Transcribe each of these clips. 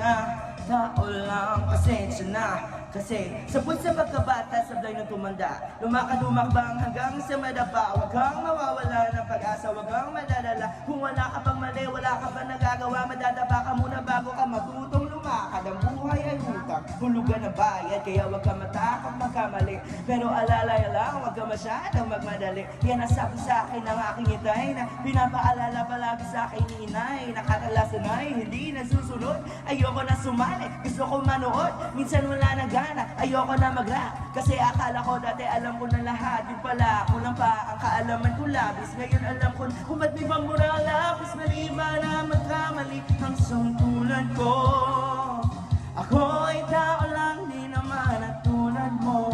na, tao lang, pasensya na. Kasi sabot sa pagkabata, sablay ng tumanda. Lumakad-umakbang hanggang sa madapa. Huwag kang mawawala ng pag-asa, huwag kang madadala. Kung wala ka pang mali, wala ka pang nagagawa, madadapa ka muna bago ka matutong lumakad. Ang buhay ay utang, hulugan ng bayad, kaya huwag ka matakot magkamali. Pero alalay lang, huwag ka masyadong magmadali. Yan ang sabi sa akin ng aking itay, na pinapaalala palagi sa akin ni inay. Nakakalasan ay hindi nasusunod. Ayoko na sumali, gusto ko manood. Minsan wala na ayoko na mag-rap. Kasi akala ko dati alam ko na lahat. Yung pala, kulang pa ang kaalaman ko labis. Ngayon alam ko kung ba't may bang mura labis. Mali ba na magkamali ang sungtulan ko? Ako ay tao lang, di naman at tulad mo.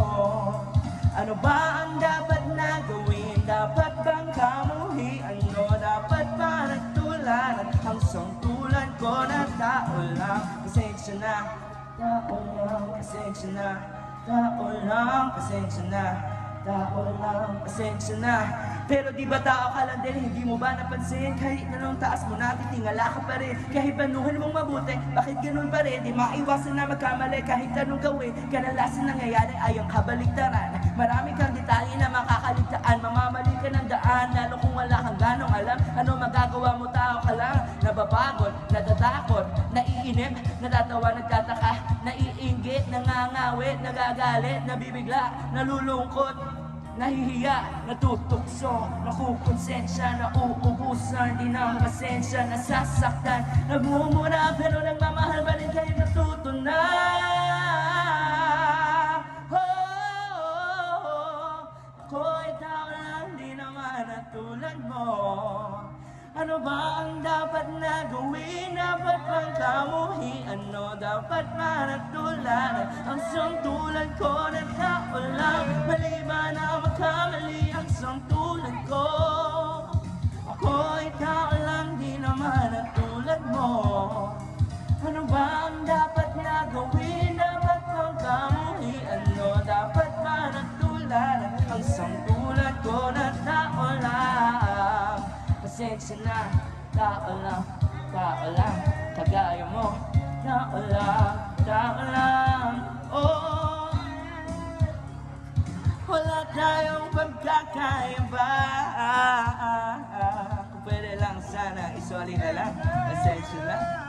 Ano ba ang dapat na gawin? Dapat bang kamuhi? Ano dapat ba nagtularan ang sungtulan ko na tao lang? Pasensya na, tao lang, pasensya na. Tao lang, pasensya na. Tao lang, pasensya na. Pero di ba tao ka lang din, hindi mo ba napansin? Kahit na nung taas mo natitingala ka pa rin. Kahit banuhin mong mabuti, bakit ganun pa rin? Di maiwasan na magkamali kahit anong gawin. Kadalasan nangyayari ay ang kabaligtaran. Marami kang detalye na makakaligtaan. Mamamali ka ng daan, lalo kung wala kang ganong alam. Ano magagawa mo, tao ka lang? Nababagod, natatakot, naiinip, natatawa, nagtataka, naiinggit, nangangawit, nagagalit, nabibigla, nalulungkot, nahihiya, natutukso, nakukonsensya, nauubusan, di ng pasensya, nasasaktan, nagmumura, pero nagmamahal pa rin kayo natuto na. Ako ay tao lang, di naman at tulad mo. Ano ba ang dapat na gawin? Dapat bang kamuhi? Ano dapat manatularan? Ang sungtulan ko na tao lang. Mali ba na magkamali ang sungtulan ko? Ako ay tao lang, di naman at tulad mo. Ano ba ang dapat na gawin? Dapat bang kamuhi? Ano dapat manatularan? Ang sungtulan ko na tao lang. Pasensya na, tao lang, kagaya mo. Tao lang, oh. Wala tayong pagkakaiba. Kung pwede lang sana, isoli na lang. Pasensya na.